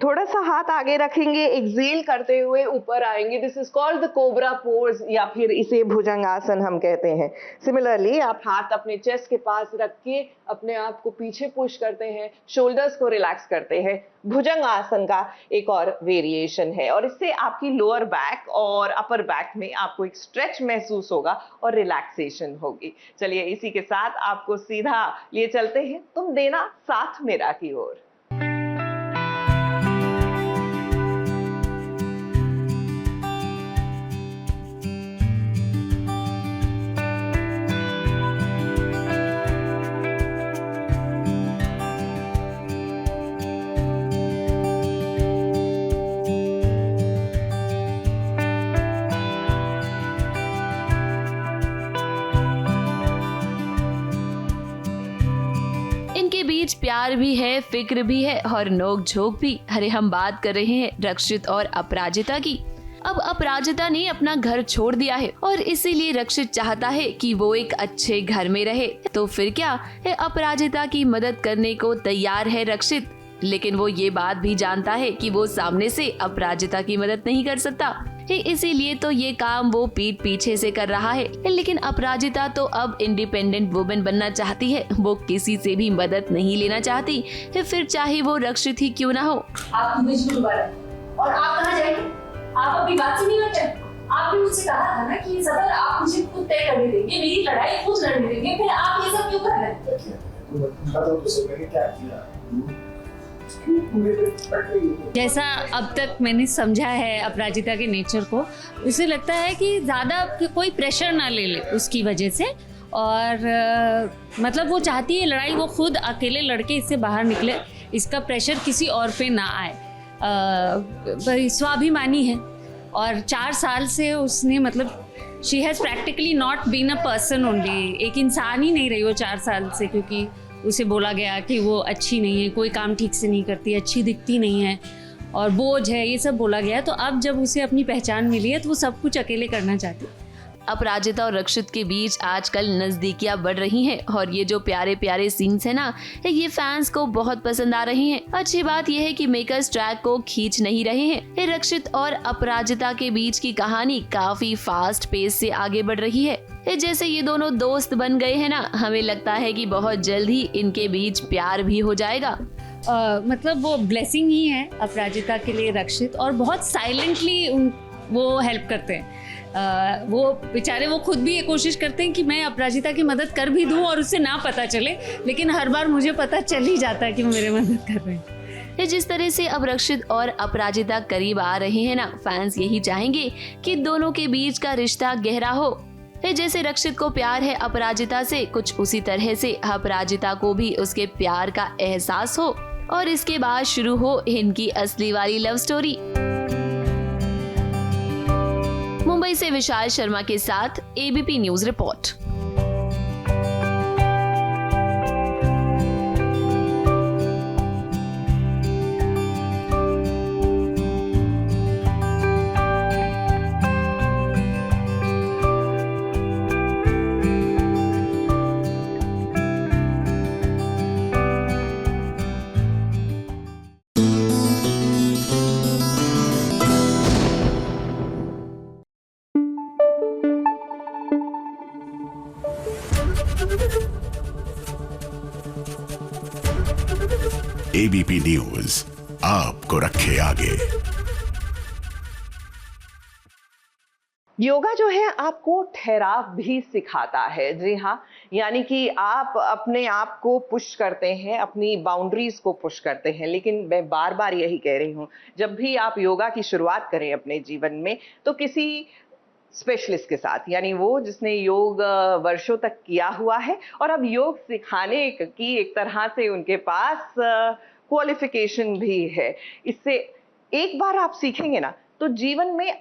थोड़ा सा हाथ आगे रखेंगे, एक्सेल करते हुए ऊपर आएंगे। This is called the cobra pose या फिर इसे भुजंगासन हम कहते हैं। सिमिलरली आप हाथ अपने चेस्ट के पास रख के अपने आप को पीछे पुश करते हैं, शोल्डर्स को रिलैक्स करते हैं। भुजंगासन का एक और वेरिएशन है और इससे आपकी लोअर बैक और अपर बैक में आपको एक स्ट्रेच महसूस होगा और रिलैक्सेशन होगी। चलिए इसी के साथ आपको सीधा लिए चलते हैं तुम देना साथ मेरा की ओर। बीच प्यार भी है, फिक्र भी है और नोक झोंक भी। अरे हम बात कर रहे हैं रक्षित और अपराजिता की। अब अपराजिता ने अपना घर छोड़ दिया है और इसीलिए रक्षित चाहता है कि वो एक अच्छे घर में रहे। तो फिर क्या है, अपराजिता की मदद करने को तैयार है रक्षित, लेकिन वो ये बात भी जानता है कि वो सामने से अपराजिता की मदद नहीं कर सकता, इसीलिए तो ये काम वो पीठ पीछे से कर रहा है। लेकिन अपराजिता तो अब इंडिपेंडेंट वुमेन बनना चाहती है, वो किसी से भी मदद नहीं लेना चाहती, फिर चाहे वो रक्षित ही क्यों ना हो। आप दोबारा और आप कहाँ जाएंगे? आप अपनी बात से नहीं करते। आपने मुझसे कहा था ना कि सफर आप मुझे खुद तय करने देंगे, मेरी लड़ाई खुद लड़ने देंगे, फिर आप ये सब क्यों कर रहे हैं? जैसा अब तक मैंने समझा है अपराजिता के नेचर को, उसे लगता है कि ज़्यादा कोई प्रेशर ना ले उसकी वजह से, और मतलब वो चाहती है लड़ाई वो खुद अकेले लड़के इससे बाहर निकले, इसका प्रेशर किसी और पे ना आए। स्वाभिमानी है और 4 साल से उसने मतलब she has practically not been a person only, एक इंसान ही नहीं रही वो 4 साल से, क्योंकि उसे बोला गया कि वो अच्छी नहीं है, कोई काम ठीक से नहीं करती, अच्छी दिखती नहीं है और बोझ है, ये सब बोला गया। तो अब जब उसे अपनी पहचान मिली है तो वो सब कुछ अकेले करना चाहती है। अपराजिता और रक्षित के बीच आजकल नजदीकियां बढ़ रही हैं और ये जो प्यारे प्यारे सीन्स है ना, ये फैंस को बहुत पसंद आ रही हैं। अच्छी बात ये है कि मेकर्स ट्रैक को खींच नहीं रहे हैं। रक्षित और अपराजिता के बीच की कहानी काफी फास्ट पेस से आगे बढ़ रही है। जैसे ये दोनों दोस्त बन गए हैं ना, हमें लगता है कि बहुत जल्द ही इनके बीच प्यार भी हो जाएगा। मतलब वो ब्लेसिंग ही है अपराजिता के लिए रक्षित, और बहुत साइलेंटली वो हेल्प करते हैं। वो बेचारे वो खुद भी ये कोशिश करते हैं कि मैं अपराजिता की मदद कर भी दूं और उसे ना पता चले, लेकिन हर बार मुझे पता चल ही जाता है कि वो मेरे मदद कर रहे हैं। जिस तरह से अब रक्षित और अपराजिता करीब आ रहे हैं ना, फैंस यही चाहेंगे कि दोनों के बीच का रिश्ता गहरा हो। जैसे रक्षित को प्यार है अपराजिता से, कुछ उसी तरह से अपराजिता को भी उसके प्यार का एहसास हो और इसके बाद शुरू हो इनकी असली वाली लव स्टोरी। मुंबई से विशाल शर्मा के साथ ABP news report. ABP news आपको रखे आगे। योगा जो है आपको ठहराव भी सिखाता है। जी हाँ, यानी कि आप अपने आप को पुश करते हैं, अपनी बाउंड्रीज को पुश करते हैं। लेकिन मैं बार बार यही कह रही हूँ, जब भी आप योगा की शुरुआत करें अपने जीवन में तो किसी स्पेशलिस्ट के साथ, यानी वो जिसने योग वर्षों तक किया हुआ है और अब योग सिखाने की एक तरह से उनके पास क्वालिफिकेशन भी है। इससे एक बार आप सीखेंगे ना तो जीवन में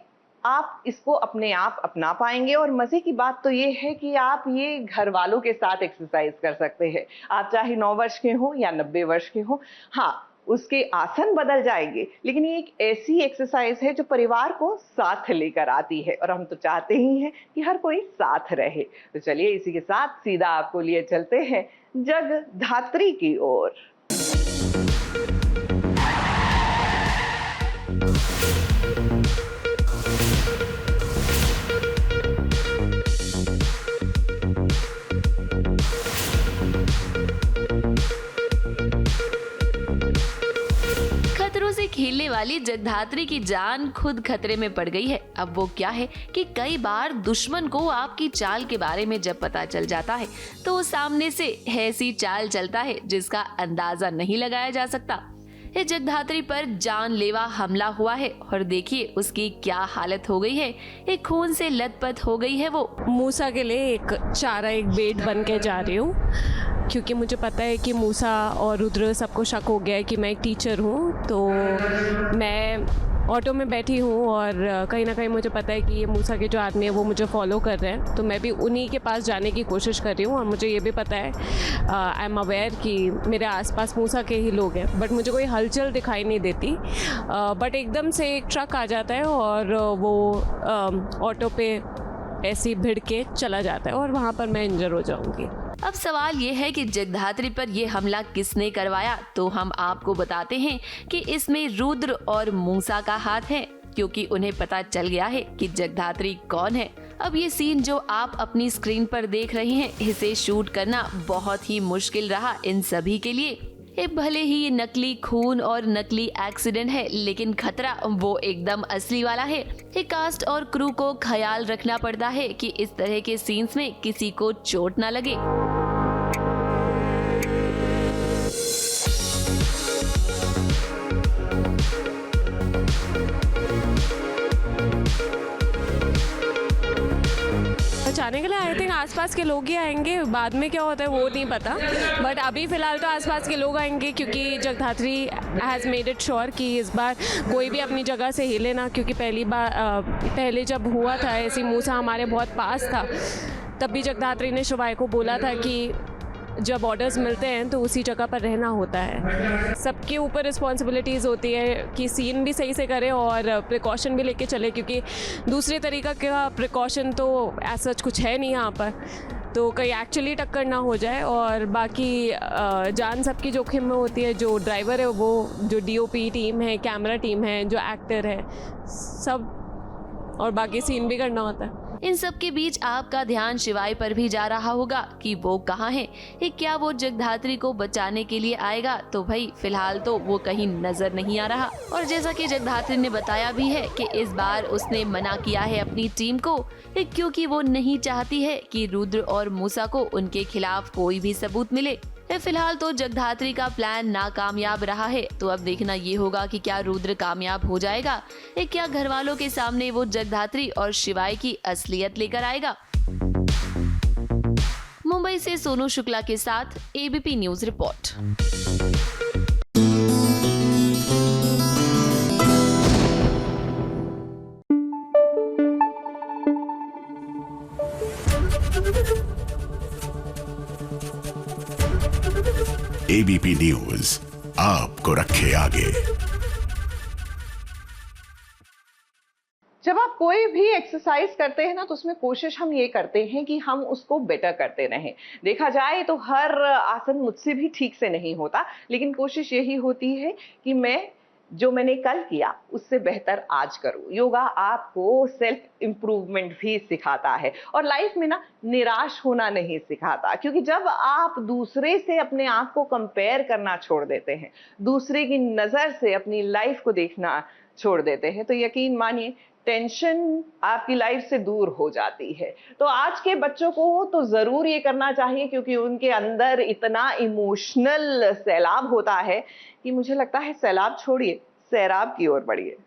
आप इसको अपने आप अपना पाएंगे। और मजे की बात तो ये है कि आप ये घर वालों के साथ एक्सरसाइज कर सकते हैं, आप चाहे 9 वर्ष के हो या 90 वर्ष के हो। हाँ, उसके आसन बदल जाएंगे, लेकिन ये एक ऐसी एक्सरसाइज है जो परिवार को साथ लेकर आती है और हम तो चाहते ही हैं कि हर कोई साथ रहे। तो चलिए इसी के साथ सीधा आपको लिए चलते हैं जगधात्री की ओर। पत्थरों से खेलने वाली जगधात्री की जान खुद खतरे में पड़ गई है। अब वो क्या है कि कई बार दुश्मन को आपकी चाल के बारे में जब पता चल जाता है तो वो सामने से ऐसी चाल चलता है जिसका अंदाजा नहीं लगाया जा सकता। ये जगधात्री पर जानलेवा हमला हुआ है और देखिए उसकी क्या हालत हो गई है। एक खून से लथपथ हो गई है वो। मूसा के लिए एक चारा, एक बेट बन के जा रही हूँ, क्योंकि मुझे पता है कि मूसा और रुद्र सबको शक हो गया है कि मैं एक टीचर हूँ। तो मैं ऑटो में बैठी हूँ और कहीं ना कहीं मुझे पता है कि ये मूसा के जो आदमी है वो मुझे फॉलो कर रहे हैं, तो मैं भी उन्हीं के पास जाने की कोशिश कर रही हूँ। और मुझे ये भी पता है, आई एम अवेयर कि मेरे आसपास मूसा के ही लोग हैं, बट मुझे कोई हलचल दिखाई नहीं देती। बट एकदम से एक ट्रक आ जाता है और वो ऑटो पे ऐसे ही भिड़ के चला जाता है और वहाँ पर मैं इंजर हो जाऊँगी। अब सवाल ये है कि जगधात्री पर यह हमला किसने करवाया, तो हम आपको बताते हैं कि इसमें रुद्र और मूसा का हाथ है, क्योंकि उन्हें पता चल गया है कि जगधात्री कौन है। अब ये सीन जो आप अपनी स्क्रीन पर देख रहे हैं, इसे शूट करना बहुत ही मुश्किल रहा इन सभी के लिए। ये भले ही ये नकली खून और नकली एक्सीडेंट है, लेकिन खतरा वो एकदम असली वाला है। ये कास्ट और क्रू को ख्याल रखना पड़ता है कि इस तरह के सीन्स में किसी को चोट ना लगे। बचाने के लिए आई थिंक आसपास के लोग ही आएंगे, बाद में क्या होता है वो नहीं पता, बट अभी फ़िलहाल तो आसपास के लोग आएंगे, क्योंकि Jagaddhatri has made it sure कि इस बार कोई भी अपनी जगह से हिले ना। क्योंकि पहले जब हुआ था ऐसी, मूसा हमारे बहुत पास था, तब भी जगधात्री ने शिवाय को बोला था कि जब ऑर्डर्स मिलते हैं तो उसी जगह पर रहना होता है। सबके ऊपर रिस्पॉन्सिबिलिटीज़ होती है कि सीन भी सही से करें और प्रिकॉशन भी लेके चले, क्योंकि दूसरे तरीका का प्रिकॉशन तो ऐसा कुछ है नहीं यहाँ पर, तो कहीं एक्चुअली टक्कर ना हो जाए। और बाकी जान सबकी जोखिम में होती है। जो ड्राइवर है वो, जो डीओपी टीम है, कैमरा टीम है, जो एक्टर है, सब, और बाकी सीन भी करना होता है। इन सब के बीच आपका ध्यान शिवाय पर भी जा रहा होगा कि वो कहाँ है, क्या वो जगधात्री को बचाने के लिए आएगा। तो भाई फिलहाल तो वो कहीं नजर नहीं आ रहा। और जैसा कि जगधात्री ने बताया भी है कि इस बार उसने मना किया है अपनी टीम को, क्योंकि वो नहीं चाहती है कि रुद्र और मूसा को उनके खिलाफ कोई भी सबूत मिले। फिलहाल तो जगधात्री का प्लान नाकामयाब रहा है, तो अब देखना ये होगा कि क्या रुद्र कामयाब हो जाएगा, क्या घर वालों के सामने वो जगधात्री और शिवाय की असलियत लेकर आएगा। मुंबई से सोनू शुक्ला के साथ ABP news report. ABP news आपको रखे आगे। जब आप कोई भी एक्सरसाइज करते हैं ना, तो उसमें कोशिश हम ये करते हैं कि हम उसको बेटर करते रहें। देखा जाए तो हर आसन मुझसे भी ठीक से नहीं होता, लेकिन कोशिश यही होती है कि जो मैंने कल किया उससे बेहतर आज करूं। योगा आपको सेल्फ इम्प्रूवमेंट भी सिखाता है और लाइफ में ना निराश होना नहीं सिखाता, क्योंकि जब आप दूसरे से अपने आप को कंपेयर करना छोड़ देते हैं, दूसरे की नज़र से अपनी लाइफ को देखना छोड़ देते हैं, तो यकीन मानिए टेंशन आपकी लाइफ से दूर हो जाती है। तो आज के बच्चों को तो ज़रूर ये करना चाहिए, क्योंकि उनके अंदर इतना इमोशनल सैलाब होता है कि मुझे लगता है सैलाब छोड़िए, सैराब की ओर बढ़िए।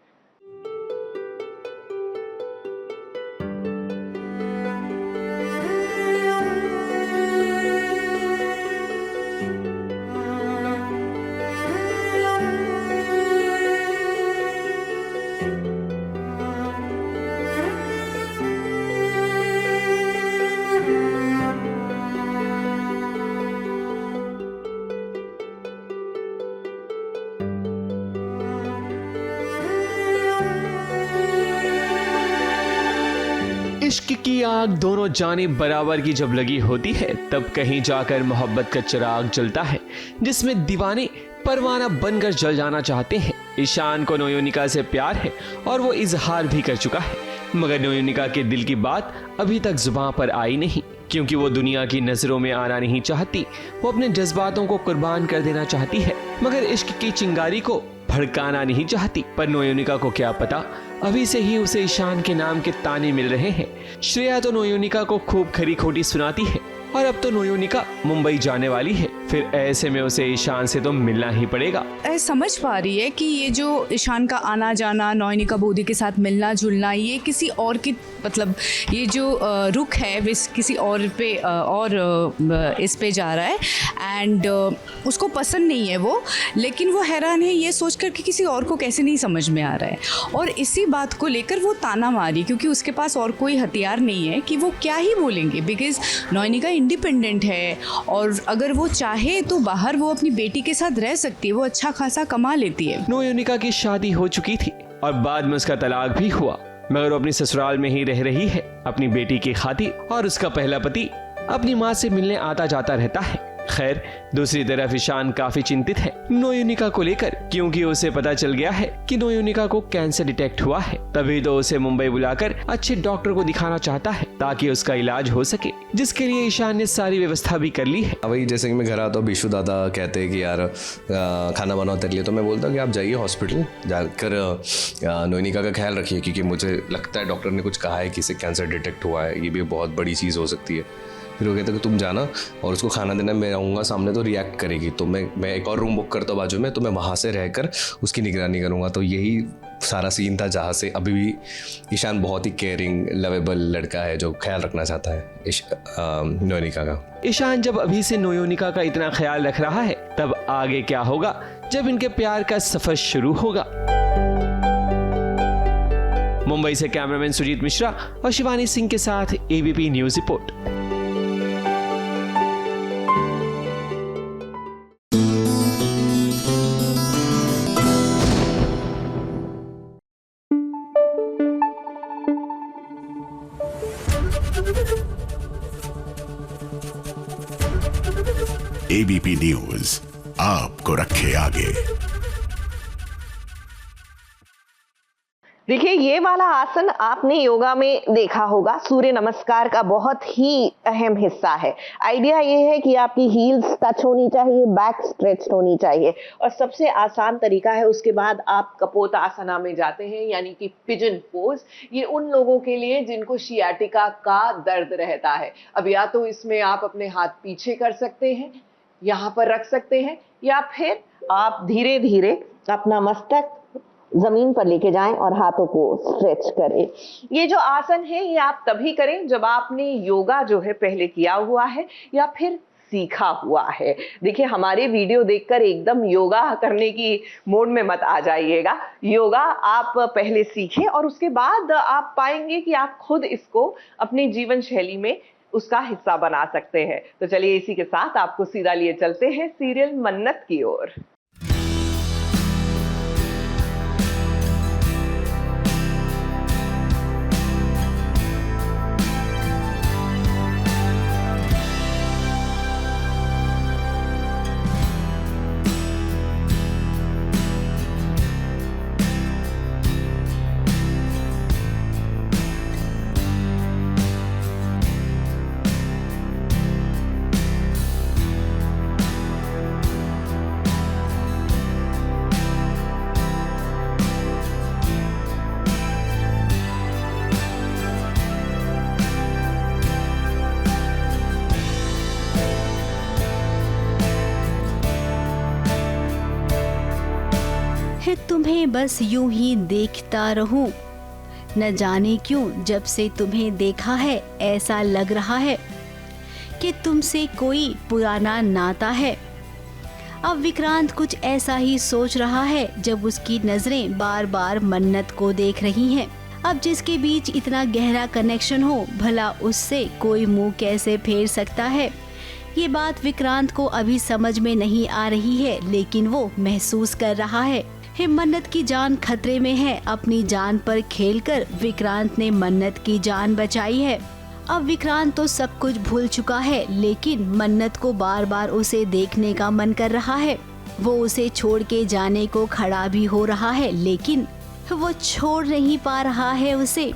इश्क की आग दोनों जानिब बराबर की जब लगी होती है, तब कहीं जाकर मोहब्बत का चिराग जलता है, जिसमें दीवाने परवाना बनकर जल जाना चाहते हैं। ईशान को नयोनिका से प्यार है और वो इजहार भी कर चुका है, मगर नयोनिका के दिल की बात अभी तक जुबान पर आई नहीं, क्योंकि वो दुनिया की नजरों में आना नहीं चाहती। वो अपने जज्बातों को कुर्बान कर देना चाहती है, मगर इश्क की चिंगारी को भड़काना नहीं चाहती, पर नोयोनिका को क्या पता अभी से ही उसे ईशान के नाम के ताने मिल रहे हैं। श्रेया तो नोयोनिका को खूब खरी खोटी सुनाती है और अब तो नोयोनिका मुंबई जाने वाली है, फिर ऐसे में उसे ईशान से तो मिलना ही पड़ेगा। समझ पा रही है कि ये जो ईशान का आना जाना, नोयोनिका बोधी के साथ मिलना जुलना, ये किसी और की मतलब ये जो रुख है किसी और पे और इस पे जा रहा है एंड उसको पसंद नहीं है वो, लेकिन वो हैरान है ये सोचकर कि किसी और को कैसे नहीं समझ में आ रहा है। और इसी बात को लेकर वो ताना मारी क्योंकि उसके पास और कोई हथियार नहीं है कि वो क्या ही बोलेंगे, बिकॉज नोयोनिका इंडिपेंडेंट है और अगर वो चाहे तो बाहर वो अपनी बेटी के साथ रह सकती है, वो अच्छा खासा कमा लेती है। नोयोनिका की शादी हो चुकी थी और बाद में उसका तलाक भी हुआ, मगर वो अपनी ससुराल में ही रह रही है अपनी बेटी की खातिर, और उसका पहला पति अपनी माँ से मिलने आता जाता रहता है। खैर, दूसरी तरफ ईशान काफी चिंतित है नोयोनिका को लेकर, क्योंकि उसे पता चल गया है कि नोयोनिका को कैंसर डिटेक्ट हुआ है। तभी तो उसे मुंबई बुलाकर अच्छे डॉक्टर को दिखाना चाहता है ताकि उसका इलाज हो सके, जिसके लिए ईशान ने सारी व्यवस्था भी कर ली है। वही जैसे कि मैं घर आता हूँ, बिशु दादा कहते हैं कि यार खाना बनाओ तेरे लिए, तो मैं बोलता हूँ कि आप जाइए हॉस्पिटल जाकर नोयोनिका का ख्याल रखिए, क्योंकि मुझे लगता है डॉक्टर ने कुछ कहा है कि इसे कैंसर डिटेक्ट हुआ है, ये भी बहुत बड़ी चीज़ हो सकती है। फिर वो कहते कि तुम जाना और उसको खाना देना, मैं रहूँगा सामने तो रिएक्ट करेगी, तो मैं एक और रूम बुक करता हूँ बाजू में, तो मैं वहाँ से रहकर उसकी निगरानी करूँगा। तो यही सारा सीन था जहाँ से अभी भी ईशान बहुत ही केयरिंग लवेबल लड़का है जो ख्याल रखना चाहता है नोयोनिका का। ईशान जब अभी से नोयोनिका का इतना ख्याल रख रहा है, तब आगे क्या होगा जब इनके प्यार का सफर शुरू होगा। मुंबई से कैमरामैन सुजीत मिश्रा और शिवानी सिंह के साथ ABP news report. ABP news आपको रखे आगे। देखिए, ये वाला आसन आपने योगा में देखा होगा, सूर्य नमस्कार का बहुत ही अहम हिस्सा है। आइडिया ये है कि आपकी हील्स टच होनी चाहिए, बैक स्ट्रेच होनी चाहिए, और सबसे आसान तरीका है उसके बाद आप कपोतासना में जाते हैं, यानी कि पिजन पोज। ये उन लोगों के लिए जिनको शियाटिका का दर्द रहता है। अब या तो इसमें आप अपने हाथ पीछे कर सकते हैं, यहाँ पर रख सकते हैं, या फिर आप धीरे धीरे अपना मस्तक जमीन पर लेके जाएं और हाथों को स्ट्रेच करें। ये जो आसन है ये आप तभी करें जब आपने योगा जो है पहले किया हुआ है या फिर सीखा हुआ है। देखिए, हमारे वीडियो देखकर एकदम योगा करने की मूड में मत आ जाइएगा। योगा आप पहले सीखें और उसके बाद आप पाएंगे कि आप खुद इसको अपने जीवन शैली में उसका हिस्सा बना सकते हैं। तो चलिए इसी के साथ आपको सीधा लिए चलते हैं सीरियल मन्नत की ओर। तुम्हें बस यूं ही देखता रहूं, न जाने क्यों जब से तुम्हें देखा है ऐसा लग रहा है कि तुमसे कोई पुराना नाता है। अब विक्रांत कुछ ऐसा ही सोच रहा है जब उसकी नजरें बार बार मन्नत को देख रही हैं। अब जिसके बीच इतना गहरा कनेक्शन हो, भला उससे कोई मुंह कैसे फेर सकता है। ये बात विक्रांत को अभी समझ में नहीं आ रही है, लेकिन वो महसूस कर रहा है मन्नत की जान खतरे में है। अपनी जान पर खेलकर विक्रांत ने मन्नत की जान बचाई है। अब विक्रांत तो सब कुछ भूल चुका है, लेकिन मन्नत को बार बार उसे देखने का मन कर रहा है। वो उसे छोड़ के जाने को खड़ा भी हो रहा है, लेकिन वो छोड़ नहीं पा रहा है उसे।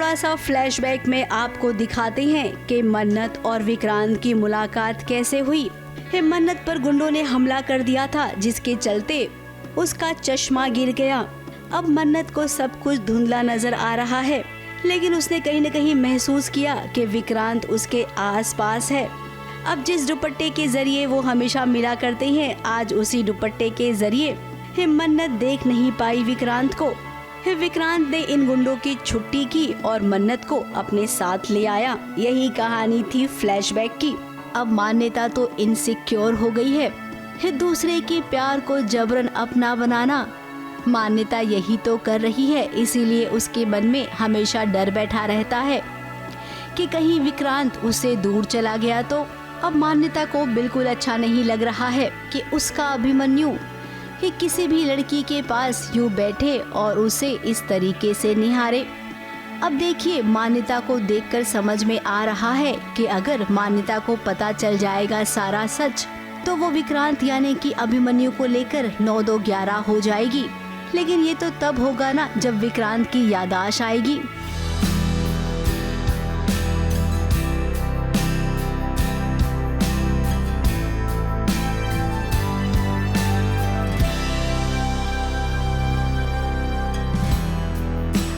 थोड़ा सा फ्लैशबैक में आपको दिखाते हैं कि मन्नत और विक्रांत की मुलाकात कैसे हुई। मन्नत पर गुंडों ने हमला कर दिया था, जिसके चलते उसका चश्मा गिर गया। अब मन्नत को सब कुछ धुंधला नजर आ रहा है, लेकिन उसने कहीं न कहीं महसूस किया कि विक्रांत उसके आसपास है। अब जिस दुपट्टे के जरिए वो हमेशा मिला करते हैं, आज उसी दुपट्टे के जरिए मन्नत देख नहीं पाई विक्रांत को। विक्रांत ने इन गुंडों की छुट्टी की और मन्नत को अपने साथ ले आया। यही कहानी थी फ्लैशबैक की। अब मान्यता तो इनसिक्योर हो गई है, दूसरे के प्यार को जबरन अपना बनाना मान्यता यही तो कर रही है। इसीलिए उसके मन में हमेशा डर बैठा रहता है कि कहीं विक्रांत उससे दूर चला गया तो। अब मान्यता को बिल्कुल अच्छा नहीं लग रहा है कि उसका अभिमन्यु कि किसी भी लड़की के पास यूं बैठे और उसे इस तरीके से निहारे। अब देखिए, मान्यता को देखकर समझ में आ रहा है कि अगर मान्यता को पता चल जाएगा सारा सच, तो वो विक्रांत यानी कि अभिमन्यु को लेकर 9-2-11 हो जाएगी। लेकिन ये तो तब होगा ना जब विक्रांत की याददाश्त आएगी।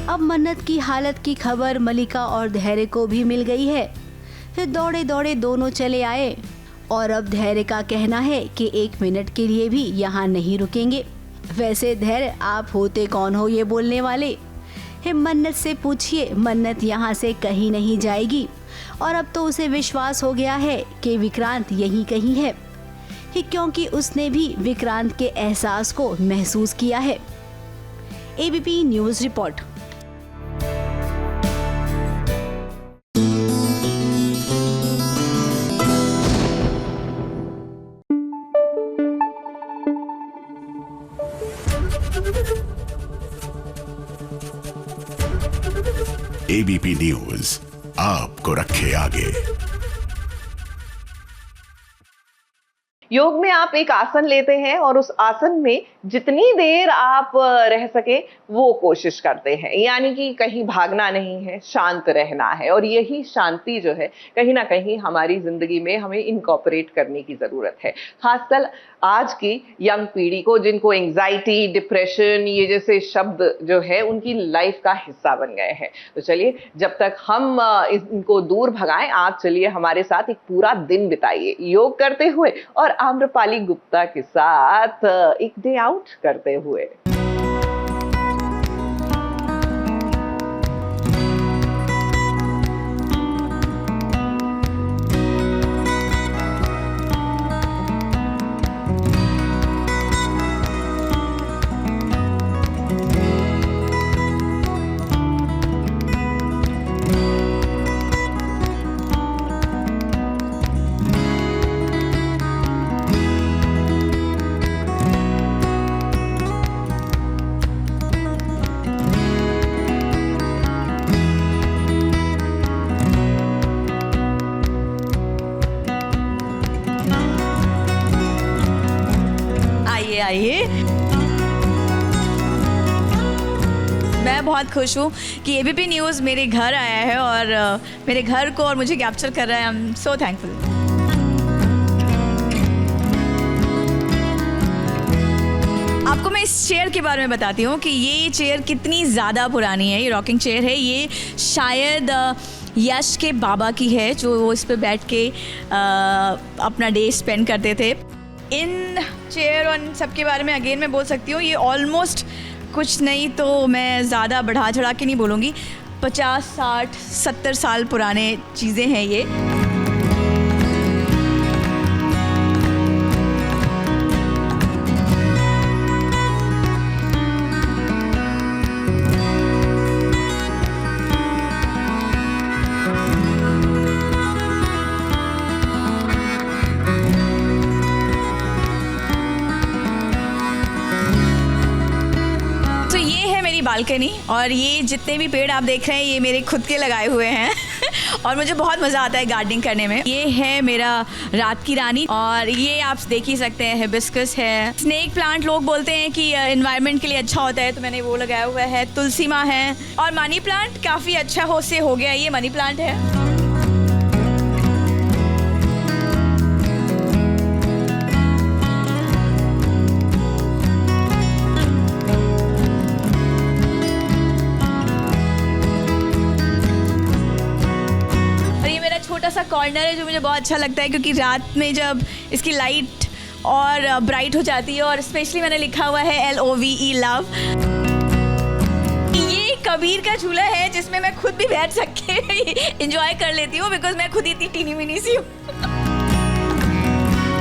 अब मन्नत की हालत की खबर मलिका और धैर्य को भी मिल गई है। फिर दौड़े दौड़े दोनों चले आए और अब धैर्य का कहना है कि 1 मिनट के लिए भी यहाँ नहीं रुकेंगे। वैसे धैर्य, आप होते कौन हो ये बोलने वाले? मन्नत से पूछिए, मन्नत यहाँ से कहीं नहीं जाएगी। और अब तो उसे विश्वास हो गया है कि विक्रांत यहीं कहीं है, क्योंकि उसने भी विक्रांत के एहसास को महसूस किया है। ABP news report. ABP news आपको रखे आगे। योग में आप एक आसन लेते हैं और उस आसन में जितनी देर आप रह सके वो कोशिश करते हैं, यानी कि कहीं भागना नहीं है, शांत रहना है। और यही शांति जो है कहीं ना कहीं हमारी जिंदगी में हमें इनकॉर्पोरेट करने की जरूरत है। खासकर आज की यंग पीढ़ी को, जिनको एंजाइटी, डिप्रेशन ये जैसे शब्द जो है उनकी लाइफ का हिस्सा बन गए हैं। तो चलिए, जब तक हम इनको दूर भगाएं, आप चलिए हमारे साथ एक पूरा दिन बिताइए योग करते हुए और आम्रपाली गुप्ता के साथ एक डे आउट करते हुए। आइए। मैं बहुत खुश हूँ कि एबीपी न्यूज़ मेरे घर आया है और मेरे घर को और मुझे कैप्चर कर रहा है। I am so thankful. आपको मैं इस चेयर के बारे में बताती हूँ कि ये चेयर कितनी ज़्यादा पुरानी है। ये रॉकिंग चेयर है। ये शायद यश के बाबा की है, जो वो इस पर बैठ के अपना डे स्पेंड करते थे। इन चेयर और इन सब के बारे में अगेन मैं बोल सकती हूँ, ये ऑलमोस्ट कुछ नहीं तो मैं ज़्यादा बढ़ा चढ़ा के नहीं बोलूँगी, 50, 60, 70 साल पुराने चीज़ें हैं ये। बालकनी और ये जितने भी पेड़ आप देख रहे हैं ये मेरे खुद के लगाए हुए हैं और मुझे बहुत मज़ा आता है गार्डनिंग करने में। ये है मेरा रात की रानी और ये आप देख ही सकते हैं हिबिस्कस है। स्नेक प्लांट लोग बोलते हैं कि एनवायरनमेंट के लिए अच्छा होता है, तो मैंने वो लगाया हुआ है। तुलसी माँ है और मनी प्लांट काफ़ी अच्छा हो गया, ये मनी प्लांट है। छोटा सा कॉर्नर है जो मुझे बहुत अच्छा लगता है, क्योंकि रात में जब इसकी लाइट और ब्राइट हो जाती है, और स्पेशली मैंने लिखा हुआ है LOVE लव। ये कबीर का झूला है जिसमें मैं खुद भी बैठ सक के इंजॉय कर लेती हूँ, बिकॉज मैं खुद इतनी टीनी मिनी सी हूँ।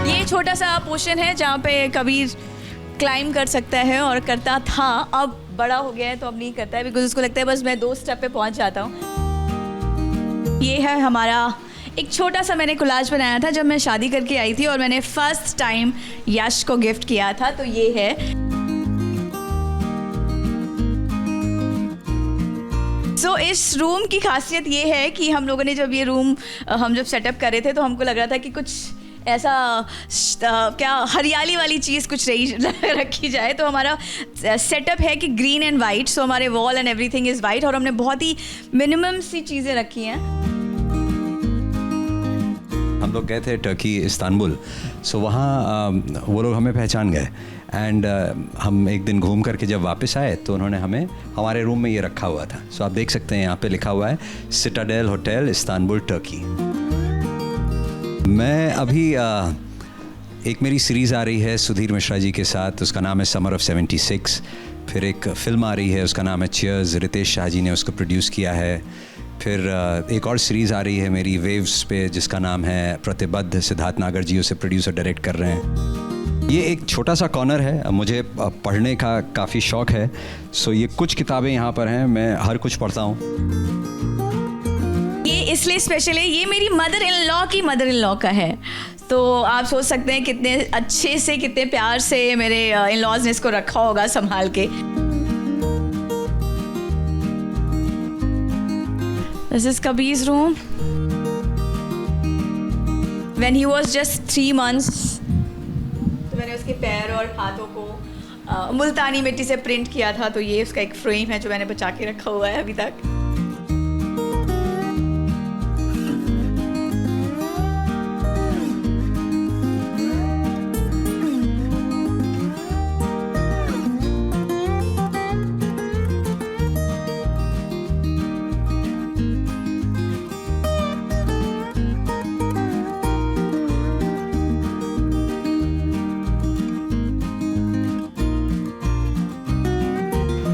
ये छोटा सा पोर्शन है जहाँ पे कबीर क्लाइंब कर सकता है और करता था, अब बड़ा हो गया है तो अब नहीं करता है, बिकॉज उसको लगता है बस मैं 2 स्टेप पे पहुँच जाता हूँ। ये है हमारा एक छोटा सा मैंने कोलाज बनाया था जब मैं शादी करके आई थी और मैंने फर्स्ट टाइम यश को गिफ्ट किया था, तो ये है। सो इस रूम की खासियत ये है कि हम लोगों ने जब ये रूम हम जब सेटअप कर रहे थे तो हमको लग रहा था कि कुछ ऐसा क्या हरियाली वाली चीज़ कुछ रखी जाए, तो हमारा सेटअप है कि ग्रीन एंड वाइट। सो हमारे wall and everything is white और हमने बहुत ही मिनिमम सी चीज़ें रखी हैं। हम लोग गए थे टर्की इस्तांबुल, सो वहाँ वो लोग हमें पहचान गए एंड हम एक दिन घूम करके जब वापस आए तो उन्होंने हमें हमारे रूम में ये रखा हुआ था। सो आप देख सकते हैं यहाँ पे लिखा हुआ है सिटाडेल होटल इस्तांबुल टर्की। मैं अभी एक मेरी सीरीज़ आ रही है सुधीर मिश्रा जी के साथ, उसका नाम है समर ऑफ 76। फिर एक फिल्म आ रही है उसका नाम है चीयर्स, रितेश शाह जी ने उसको प्रोड्यूस किया है। फिर एक और सीरीज़ आ रही है मेरी वेव्स पे जिसका नाम है प्रतिबद्ध, सिद्धार्थ नागर जी उसे प्रोड्यूसर डायरेक्ट कर रहे हैं। ये एक छोटा सा कॉर्नर है, मुझे पढ़ने का काफ़ी शौक़ है, सो ये कुछ किताबें यहाँ पर हैं, मैं हर कुछ पढ़ता हूँ। ये इसलिए स्पेशल है, ये मेरी मदर इन लॉ की मदर इन लॉ का है, तो आप सोच सकते हैं कितने अच्छे से कितने प्यार से मेरे इन लॉज ने इसको रखा होगा संभाल के। This is Kabir's room. When he was just 3 months, तो मैंने उसके पैर और हाथों को मुल्तानी मिट्टी से प्रिंट किया था, तो ये उसका एक फ्रेम है जो मैंने बचा के रखा हुआ है अभी तक।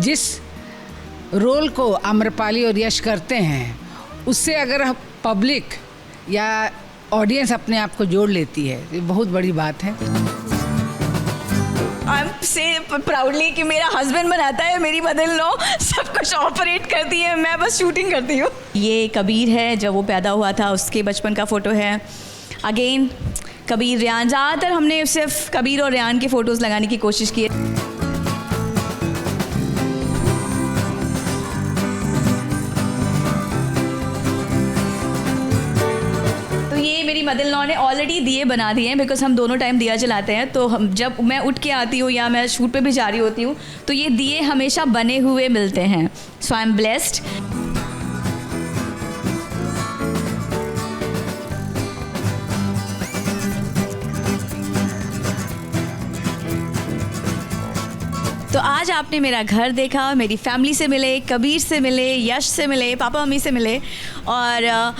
जिस रोल को आम्रपाली और यश करते हैं उससे अगर पब्लिक या ऑडियंस अपने आप को जोड़ लेती है, ये बहुत बड़ी बात है। आई एम से प्राउडली कि मेरा हस्बैंड बनाता है, मेरी मदर इन लॉ सब कुछ ऑपरेट करती है, मैं बस शूटिंग करती हूँ। ये कबीर है, जब वो पैदा हुआ था उसके बचपन का फ़ोटो है। अगेन कबीर, रेयान, ज़्यादातर हमने सिर्फ कबीर और रेयान की फ़ोटोज़ लगाने की कोशिश की है। मेरी मदर इन लॉ ने ऑलरेडी दिए बना दिए हैं, बिकॉज हम दोनों टाइम दिया जलाते हैं, तो हम जब मैं उठ के आती हूँ या मैं शूट पे भी जा रही होती हूँ तो ये दिए हमेशा बने हुए मिलते हैं। सो आई एम ब्लेस्ड। तो आज आपने मेरा घर देखा, मेरी फैमिली से मिले, कबीर से मिले, यश से मिले, पापा मम्मी से मिले और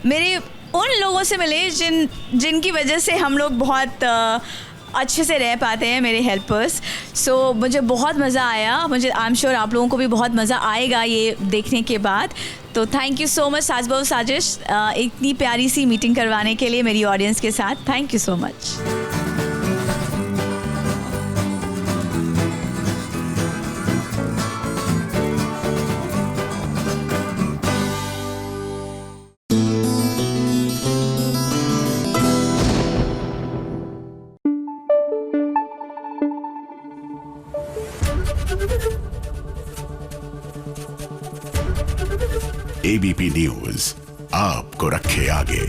मेरे उन लोगों से मिले जिनकी वजह से हम लोग बहुत अच्छे से रह पाते हैं, मेरे हेल्पर्स। सो मुझे बहुत मज़ा आया, मुझे आई एम श्योर आप लोगों को भी बहुत मज़ा आएगा ये देखने के बाद। तो थैंक यू सो मच सास बहू साजिश, इतनी प्यारी सी मीटिंग करवाने के लिए मेरी ऑडियंस के साथ। Thank you so much. ABP News, आपको रखे आगे।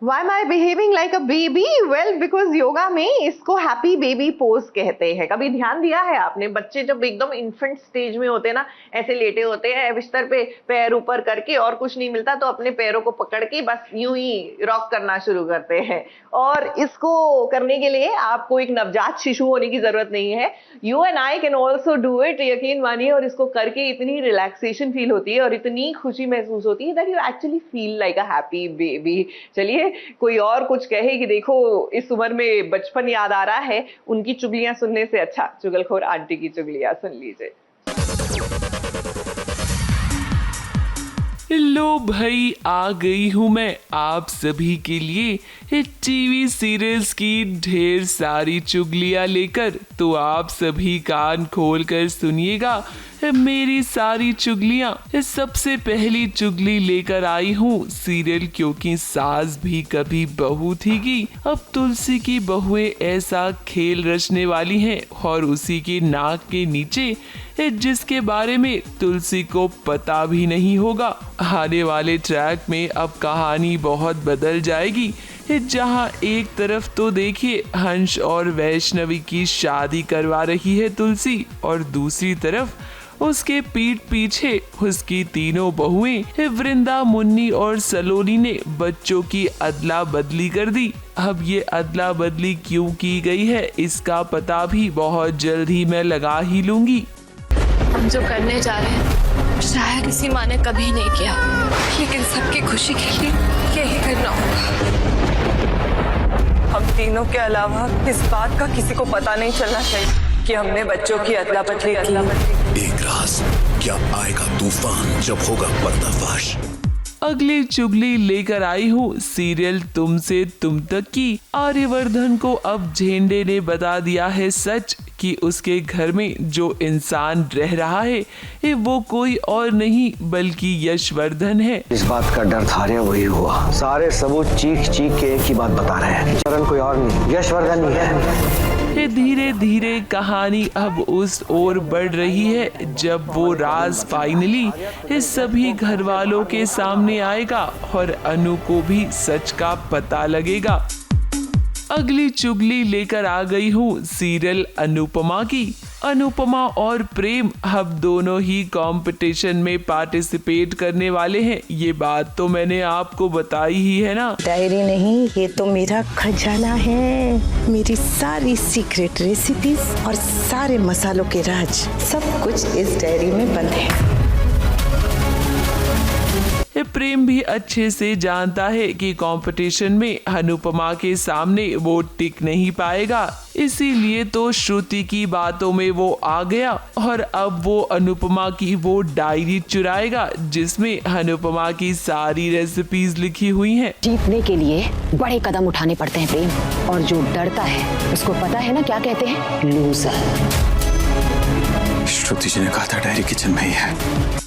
Why am I behaving like a baby? Well, because yoga में इसको हैप्पी बेबी पोज कहते हैं। कभी ध्यान दिया है आपने, बच्चे जब एकदम इन्फेंट स्टेज में होते हैं ना, ऐसे लेटे होते हैं बिस्तर पे, पैर ऊपर करके, और कुछ नहीं मिलता तो अपने पैरों को पकड़ के बस यूं ही रॉक करना शुरू करते हैं। और इसको करने के लिए आपको एक नवजात शिशु होने की जरूरत नहीं है। You and I can also do it, यकीन मानिए। और इसको करके इतनी रिलैक्सेशन फील होती है और इतनी खुशी महसूस होती है that you actually feel like a happy baby. चलिए, कोई और कुछ कहे कि देखो इस उम्र में बचपन याद आ रहा है, उनकी चुगलियां सुनने से अच्छा चुगलखोर आंटी की चुगलियां सुन लीजिए। लो भाई, आ गई हूँ मैं आप सभी के लिए टीवी सीरियल्स की ढेर सारी चुगलियां लेकर। तो आप सभी कान खोल कर सुनिएगा मेरी सारी चुगलियां। सबसे पहली चुगली लेकर आई हूँ सीरियल क्योंकि सास भी कभी बहू थी की अब तुलसी की बहुएं ऐसा खेल रचने वाली हैं, और उसी के नाक के नीचे जिसके बारे में तुलसी को पता भी नहीं होगा। आने वाले ट्रैक में अब कहानी बहुत बदल जाएगी, जहां एक तरफ तो देखिए हंस और वैष्णवी की शादी करवा रही है तुलसी, और दूसरी तरफ उसके पीठ पीछे उसकी तीनों बहुएं वृंदा, मुन्नी और सलोनी ने बच्चों की अदला बदली कर दी। अब ये अदला बदली क्यों की गई है इसका पता भी बहुत जल्द ही मैं लगा ही लूंगी। हम जो करने जा रहे हैं शायद किसी माँ ने कभी नहीं किया, लेकिन सबकी खुशी के लिए यही करना होगा। हम तीनों के अलावा इस बात का किसी को पता नहीं चलना चाहिए कि हमने बच्चों की अदला बदली की। एक राज, क्या आएगा तूफान जब होगा पर्दाफाश। अगली चुगली लेकर आई हूँ सीरियल तुमसे तुम तक की। आर्यवर्धन को अब झेंडे ने बता दिया है सच कि उसके घर में जो इंसान रह रहा है वो कोई और नहीं बल्कि यशवर्धन है। इस बात का डर था, वही हुआ। सारे सबूत चीख चीख के एक ही बात बता रहे हैं, चरण कोई और नहीं, यशवर्धन ही है। धीरे धीरे कहानी अब उस ओर बढ़ रही है जब वो राज फाइनली इस सभी घर वालों के सामने आएगा और अनु को भी सच का पता लगेगा। अगली चुगली लेकर आ गई हूँ सीरियल अनुपमा की। अनुपमा और प्रेम अब दोनों ही कंपटीशन में पार्टिसिपेट करने वाले हैं, ये बात तो मैंने आपको बताई ही है ना। डायरी नहीं, ये तो मेरा खजाना है। मेरी सारी सीक्रेट रेसिपीज और सारे मसालों के राज सब कुछ इस डायरी में बंद है। प्रेम भी अच्छे से जानता है कि कंपटीशन में अनुपमा के सामने वो टिक नहीं पाएगा, इसीलिए तो श्रुति की बातों में वो आ गया और अब वो अनुपमा की वो डायरी चुराएगा जिसमें अनुपमा की सारी रेसिपीज लिखी हुई हैं। जीतने के लिए बड़े कदम उठाने पड़ते हैं प्रेम, और जो डरता है उसको पता है ना क्या कहते हैं, लूजर। श्रुति जी ने कहा था डायरी किचन में ही है।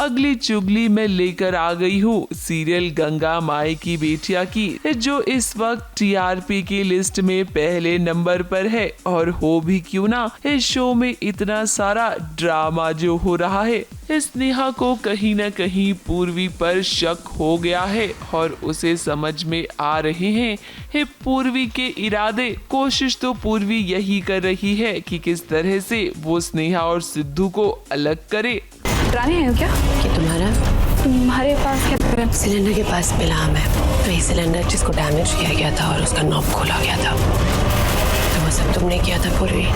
अगली चुगली मैं लेकर आ गई हूँ सीरियल गंगा माई की बेटिया की, जो इस वक्त टीआरपी की लिस्ट में पहले नंबर पर है। और हो भी क्यों ना, इस शो में इतना सारा ड्रामा जो हो रहा है। स्नेहा को कहीं न कहीं पूर्वी पर शक हो गया है और उसे समझ में आ रहे हैं पूर्वी के इरादे। कोशिश तो पूर्वी यही कर रही है कि किस तरह से वो स्नेहा और सिद्धू को अलग करे। रानी है क्या कि तुम्हारे पास क्या? सिलेंडर के पास पिलाम है, वही सिलेंडर जिसको डैमेज किया गया था और उसका नॉब खोला गया था, तो वो सब तुमने किया था पूर्वी।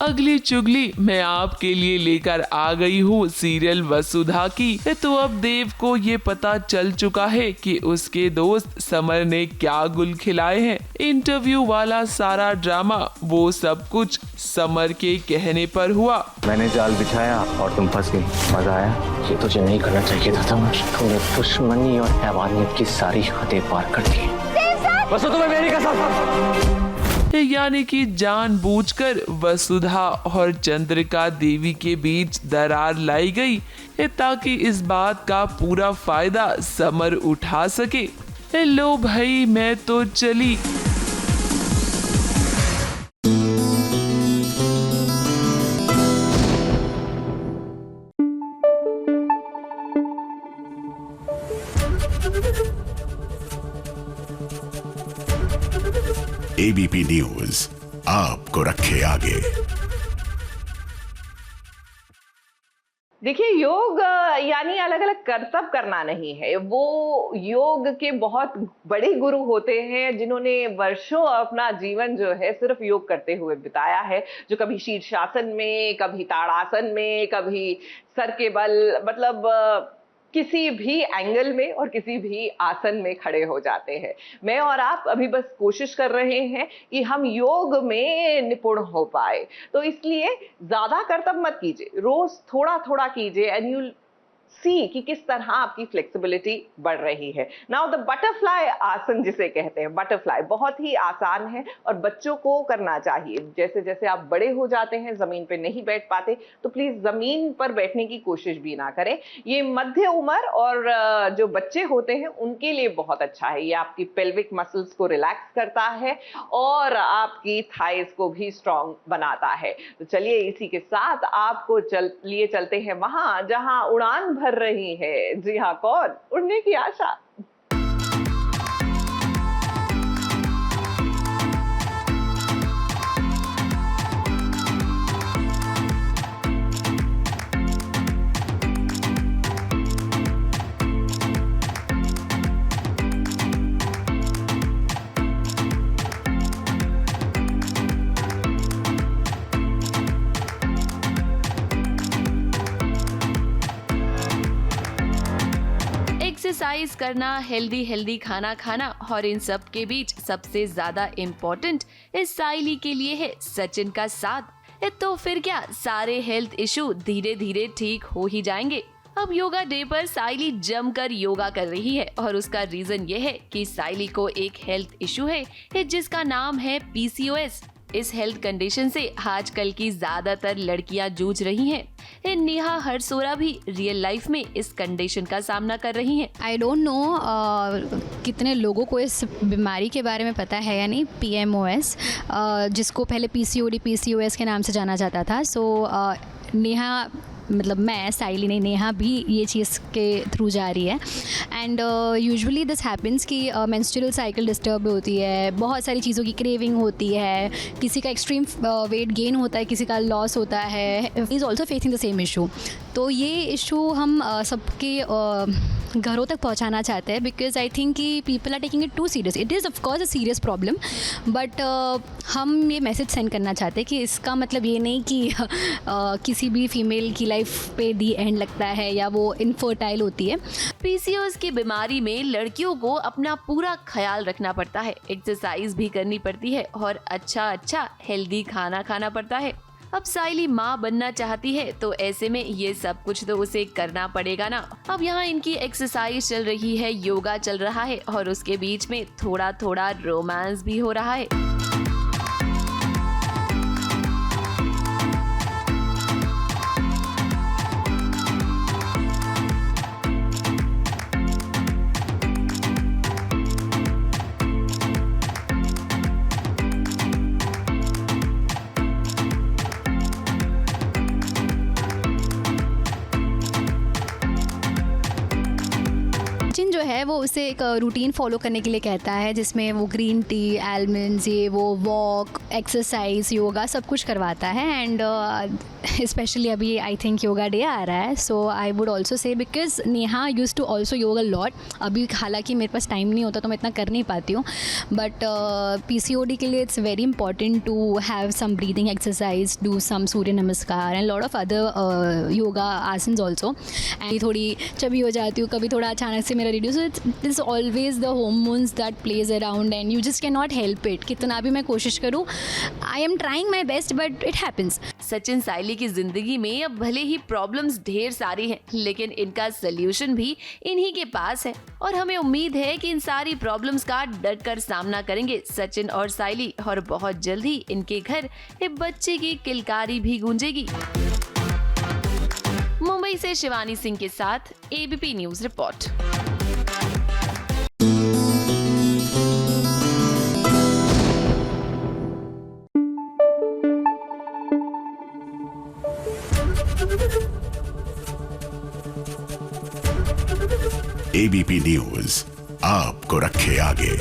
अगली चुगली मैं आपके लिए लेकर आ गई हूँ सीरियल वसुधा की। तो अब देव को ये पता चल चुका है कि उसके दोस्त समर ने क्या गुल खिलाए हैं। इंटरव्यू वाला सारा ड्रामा वो सब कुछ समर के कहने पर हुआ। मैंने जाल बिछाया और तुम फंस गई, मजा आया। ये तुझे नहीं करना चाहिए था समर, तुमने दुश्मनी और हैवानियत की सारी हदें पार कर दी। वसु तुम्हें मेरी कसम। यानी कि जानबूझकर वसुधा और चंद्रिका देवी के बीच दरार लाई गई ताकि इस बात का पूरा फायदा समर उठा सके। लो भाई, मैं तो चली। एबीपी न्यूज आपको रखे आगे। देखिए, योग यानी अलग अलग करतब करना नहीं है। वो योग के बहुत बड़े गुरु होते हैं जिन्होंने वर्षों अपना जीवन जो है सिर्फ योग करते हुए बिताया है, जो कभी शीर्षासन में, कभी ताड़ासन में, कभी सर के बल, मतलब किसी भी एंगल में और किसी भी आसन में खड़े हो जाते हैं। मैं और आप अभी बस कोशिश कर रहे हैं कि हम योग में निपुण हो पाए, तो इसलिए ज्यादा करतब मत कीजिए, रोज थोड़ा थोड़ा कीजिए एंड यू सी कि किस तरह आपकी फ्लेक्सिबिलिटी बढ़ रही है। नाउ द बटरफ्लाई आसन जिसे कहते हैं, बटरफ्लाई बहुत ही आसान है और बच्चों को करना चाहिए। जैसे जैसे आप बड़े हो जाते हैं, जमीन पे नहीं बैठ पाते, तो प्लीज जमीन पर बैठने की कोशिश भी ना करें। ये मध्य उम्र और जो बच्चे होते हैं उनके लिए बहुत अच्छा है। ये आपकी पेल्विक मसल्स को रिलैक्स करता है और आपकी थाइस को भी स्ट्रॉन्ग बनाता है। तो चलिए इसी के साथ आपको लिए चलते हैं वहां जहां उड़ान भर रही है। जी हाँ, कौन? उड़ने की आशा। एक्सरसाइज करना, हेल्दी खाना खाना और इन सब के बीच सबसे ज्यादा इम्पोर्टेंट इस साइली के लिए है सचिन का साथ। तो फिर क्या सारे हेल्थ इशू धीरे धीरे ठीक हो ही जाएंगे। अब योगा डे पर साइली जमकर योगा कर रही है और उसका रीजन ये है कि साइली को एक हेल्थ इशू है जिसका नाम है PCOS। इस हेल्थ कंडीशन से आजकल की ज्यादातर लड़कियां जूझ रही हैं। नेहा हरसोरा भी रियल लाइफ में इस कंडीशन का सामना कर रही हैं। आई डोंट नो कितने लोगों को इस बीमारी के बारे में पता है या नहीं, PMOS, जिसको पहले PCOS के नाम से जाना जाता था। सो नेहा, मतलब मैं, साइली नहीं, नेहा भी ये चीज़ के थ्रू जा रही है। एंड यूजुअली दिस हैपन्स कि मेंस्ट्रुअल साइकिल डिस्टर्ब होती है, बहुत सारी चीज़ों की क्रेविंग होती है, किसी का एक्सट्रीम वेट गेन होता है, किसी का लॉस होता है, is also facing the same issue. तो ये इशू हम सबके घरों तक पहुंचाना चाहते हैं, बिकॉज आई थिंक कि people are taking it too serious. It is of course a serious problem, but हम ये मैसेज सेंड करना चाहते हैं कि इसका मतलब ये नहीं कि किसी भी फीमेल की लाइफ पे दी एंड लगता है या वो इनफर्टाइल होती है। PCOS की बीमारी में लड़कियों को अपना पूरा ख्याल रखना पड़ता है, एक्सरसाइज भी करनी पड़ती है और अच्छा हेल्दी खाना खाना पड़ता है। अब साइली माँ बनना चाहती है, तो ऐसे में ये सब कुछ तो उसे करना पड़ेगा ना। अब यहाँ इनकी एक्सरसाइज चल रही है, योगा चल रहा है और उसके बीच में थोड़ा थोड़ा रोमांस भी हो रहा है। जो है वो उसे एक रूटीन फॉलो करने के लिए कहता है, जिसमें वो ग्रीन टी, आलमंड्स, ये वो वॉक, एक्सरसाइज, योगा सब कुछ करवाता है। एंड स्पेशली अभी आई थिंक योगा डे आ रहा है, so I would also say, because Neha use to also yoga lot. अभी हालांकि मेरे पास टाइम नहीं होता तो मैं इतना कर नहीं पाती हूँ, बट PCOD के लिए it's very important to have some breathing exercise, do some surya namaskar and lot of other yoga asanas also. And थोड़ी चबी हो जाती हूँ, कभी थोड़ा अचानक से मेरा reduce, so it is always the hormones that plays around and you just cannot help it। कितना भी मैं कोशिश करूँ, I am trying my best but it happens। Sachin साइली की जिंदगी में अब भले ही प्रॉब्लम्स ढेर सारी हैं, लेकिन इनका सोल्यूशन भी इन्हीं के पास है और हमें उम्मीद है कि इन सारी प्रॉब्लम्स का डट कर सामना करेंगे सचिन और साइली, और बहुत जल्द ही इनके घर एक बच्चे की किलकारी भी गूंजेगी। मुंबई से शिवानी सिंह के साथ ABP news report. ABP news आपको रखे आगे।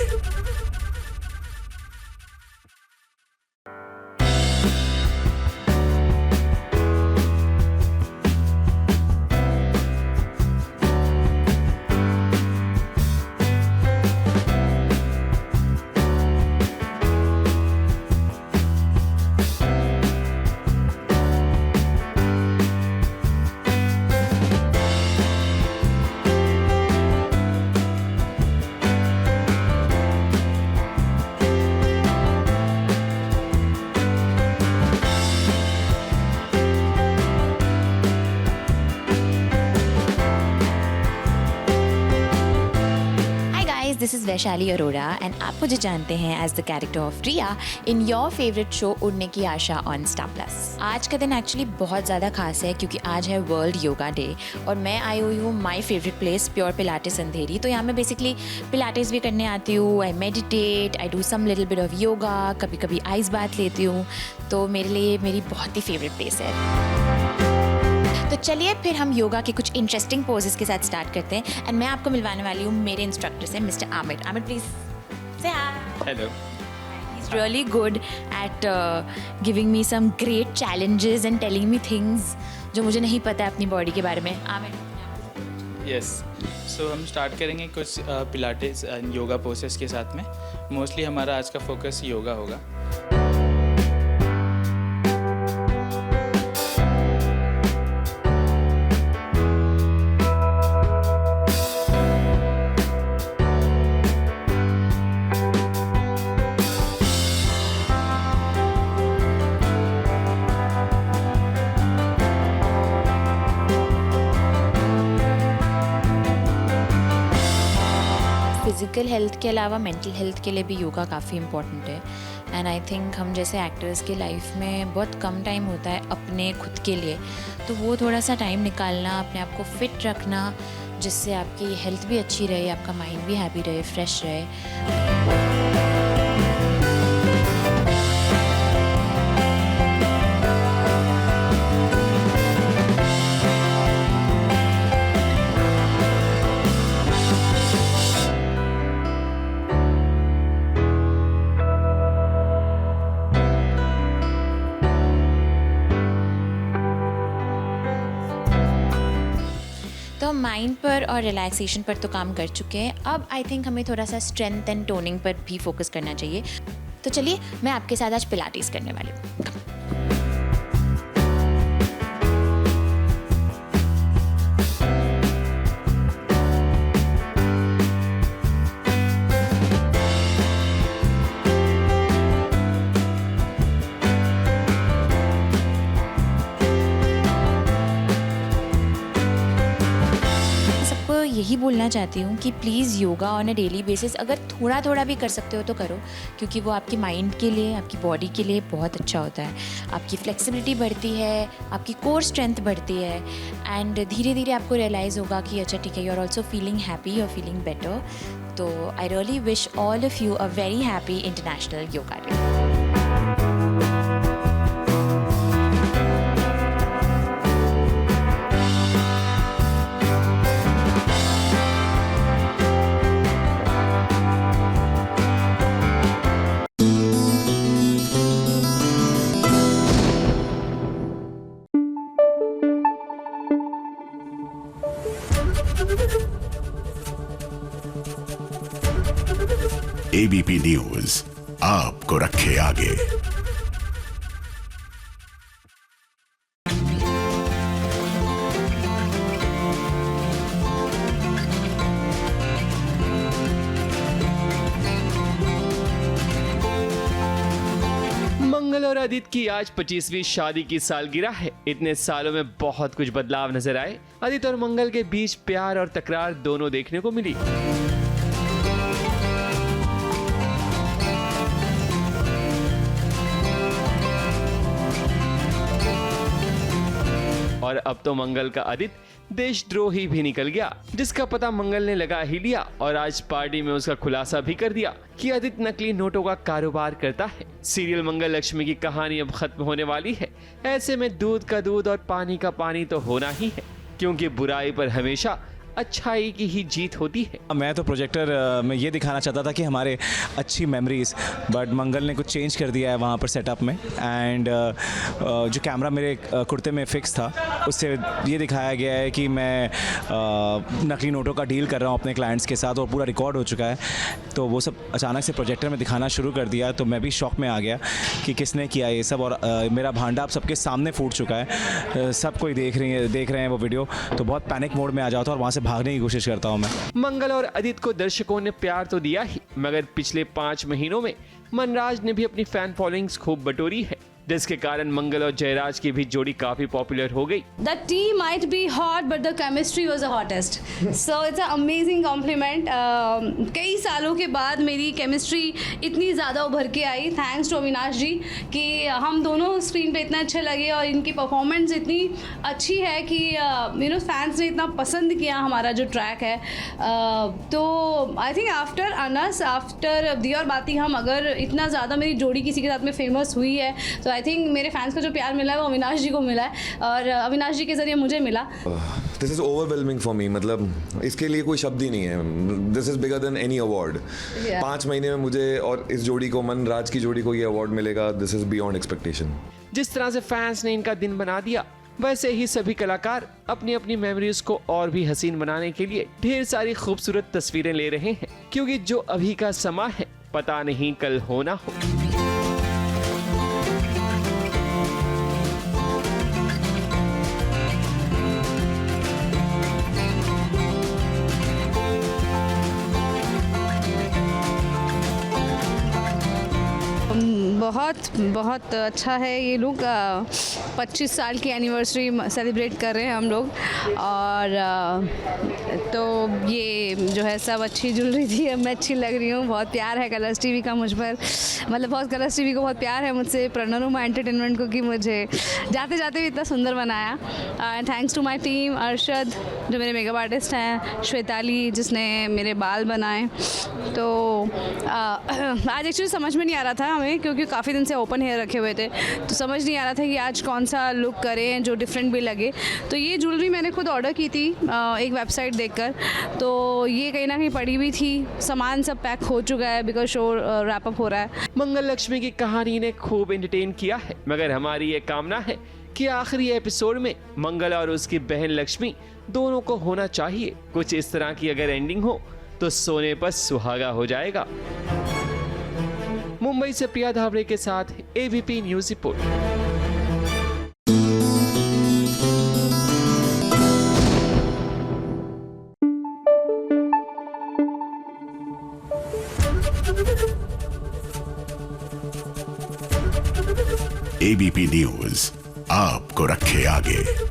This is Vaishali Arora and आप मुझे जानते हैं as the character of Riya in your favourite show उड़ने की आशा ऑन स्टार प्लस। आज का दिन एक्चुअली बहुत ज़्यादा खास है क्योंकि आज है वर्ल्ड योगा डे और मैं आई हुई हूँ my favourite place pure Pilates Andheri. तो यहाँ मैं बेसिकली पिलाटेस भी करने आती हूँ, I meditate, I do some little bit of yoga, कभी कभी आइस बाथ लेती हूँ। तो मेरे लिए मेरी बहुत ही फेवरेट प्लेस है। तो चलिए फिर हम योगा के कुछ इंटरेस्टिंग पोजेस के साथ स्टार्ट करते हैं एंड मैं आपको मिलवाने वाली हूँ मेरे इंस्ट्रक्टर से मिस्टर आमिर। आमिर प्लीज से hi. Hello. He is really good at giving me some great challenges and telling me things जो मुझे नहीं पता है अपनी बॉडी के बारे में। आमिर। यस, सो हम स्टार्ट करेंगे कुछ पिलाटेस एंड योगा पोसेस के साथ में। मोस्टली हमारा आज का फोकस योगा होगा। फिज़िकल हेल्थ के अलावा मेंटल हेल्थ के लिए भी योगा काफ़ी इम्पॉर्टेंट है एंड आई थिंक हम जैसे एक्टर्स के लाइफ में बहुत कम टाइम होता है अपने खुद के लिए, तो वो थोड़ा सा टाइम निकालना, अपने आप को फिट रखना जिससे आपकी हेल्थ भी अच्छी रहे, आपका माइंड भी हैप्पी रहे, फ्रेश रहे। तो हम माइंड पर और रिलैक्सेशन पर तो काम कर चुके हैं, अब आई थिंक हमें थोड़ा सा स्ट्रेंथ एंड टोनिंग पर भी फोकस करना चाहिए। तो चलिए मैं आपके साथ आज पिलाटेस करने वाली हूँ। यही बोलना चाहती हूँ कि please yoga on a daily basis अगर थोड़ा थोड़ा भी कर सकते हो तो करो, क्योंकि वो आपकी माइंड के लिए, आपकी बॉडी के लिए बहुत अच्छा होता है। आपकी फ्लेक्सिबिलिटी बढ़ती है, आपकी कोर स्ट्रेंथ बढ़ती है एंड धीरे धीरे आपको रियलाइज़ होगा कि अच्छा ठीक है, you are also feeling happy, you are feeling better. तो I really wish all of you a very happy international yoga day. ABP news आपको रखे आगे। मंगल और आदित्य की आज 25वीं शादी की सालगिरह है। इतने सालों में बहुत कुछ बदलाव नजर आए। आदित्य और मंगल के बीच प्यार और तकरार दोनों देखने को मिली। और अब तो मंगल का आदित्य देशद्रोही भी निकल गया, जिसका पता मंगल ने लगा ही लिया और आज पार्टी में उसका खुलासा भी कर दिया कि आदित्य नकली नोटों का कारोबार करता है। सीरियल मंगल लक्ष्मी की कहानी अब खत्म होने वाली है। ऐसे में दूध का दूध और पानी का पानी तो होना ही है, क्योंकि बुराई पर हमेशा अच्छाई की ही जीत होती है। मैं तो प्रोजेक्टर में ये दिखाना चाहता था कि हमारे अच्छी मेमोरीज, बट मंगल ने कुछ चेंज कर दिया है वहाँ पर सेटअप में एंड जो कैमरा मेरे कुर्ते में फिक्स था उससे ये दिखाया गया है कि मैं नकली नोटों का डील कर रहा हूँ अपने क्लाइंट्स के साथ और पूरा रिकॉर्ड हो चुका है। तो वो सब अचानक से प्रोजेक्टर में दिखाना शुरू कर दिया, तो मैं भी शॉक में आ गया कि किसने किया ये सब। और मेरा भांडा अब सबके सामने फूट चुका है, सब कोई देख रहे हैं वो वीडियो, तो बहुत पैनिक मोड में आ जाता और वहाँ से भागने की कोशिश करता हूँ मैं। मंगल और आदित्य को दर्शकों ने प्यार तो दिया ही, मगर पिछले 5 महीनों में मनराज ने भी अपनी फैन फॉलोइंग्स खूब बटोरी है। जिसके कारण मंगल और जयराज की भी जोड़ी काफी पॉपुलर हो गई। The tea might be hot, but the chemistry was the hottest. So it's an amazing compliment. कई सालों के बाद मेरी केमिस्ट्री इतनी ज़्यादा उभर के आई, थैंक्स टू अविनाश जी, कि हम दोनों स्क्रीन पे इतना अच्छे लगे और इनकी परफॉर्मेंस इतनी अच्छी है कि फैंस ने इतना पसंद किया हमारा जो ट्रैक है। तो I think after Anas, after the और बाती हम, अगर इतना ज़्यादा मेरी जोड़ी किसी के साथ में फेमस हुई है तो आई थिंक मेरे फैंस को जो प्यार मिला है वो अविनाश जी को मिला है और अविनाश जी के ज़रिए मुझे मिला। This is overwhelming for me, मतलब इसके लिए कोई शब्द ही नहीं है। This is bigger than any award. 5 महीने में मुझे और इस जोड़ी को, मन राज की जोड़ी को ये अवार्ड मिलेगा, दिस इज़ बियॉन्ड एक्सपेक्टेशन। जिस तरह से फैंस ने इनका दिन बना दिया, वैसे ही सभी कलाकार अपनी अपनी मेमोरीज को और भी हसीन बनाने के लिए ढेर सारी खूबसूरत तस्वीरें ले रहे हैं, क्योंकि जो अभी का समा है पता नहीं कल हो ना हो। बहुत अच्छा है ये लोग। 25 साल की एनिवर्सरी सेलिब्रेट कर रहे हैं हम लोग और तो ये जो है सब अच्छी ज्वेलरी थी, मैं अच्छी लग रही हूँ। बहुत प्यार है कलर्स टीवी का मुझ पर, मतलब बहुत कलर्स टीवी को बहुत प्यार है मुझसे, प्रणनुमा एंटरटेनमेंट को, कि मुझे जाते जाते भी इतना सुंदर बनाया। Thanks to my team, Arshad जो मेरे मेकअप आर्टिस्ट हैं, श्वेताली जिसने मेरे बाल बनाए। तो आज एक्चुअली समझ में नहीं आ रहा था हमें, क्योंकि काफ़ी दिन से ओपन हेयर रखे हुए थे, तो समझ नहीं आ रहा था कि आज कौन सा लुक करें जो डिफरेंट भी लगे। तो ये ज्वेलरी मैंने खुद ऑर्डर की थी एक वेबसाइट देखकर, तो ये कहीं ना कहीं पड़ी हुई थी, सामान सब पैक हो चुका है बिकॉज शो रैप अप हो रहा है। मंगल लक्ष्मी की कहानी ने खूब एंटरटेन किया है, मगर हमारी ये कामना है कि आखिरी एपिसोड में मंगल और उसकी बहन लक्ष्मी दोनों को होना चाहिए कुछ इस तरह की अगर एंडिंग हो तो सोने पर सुहागा हो जाएगा। मुंबई से प्रिया धावड़े के साथ ABP news report. ABP news आपको रखे आगे।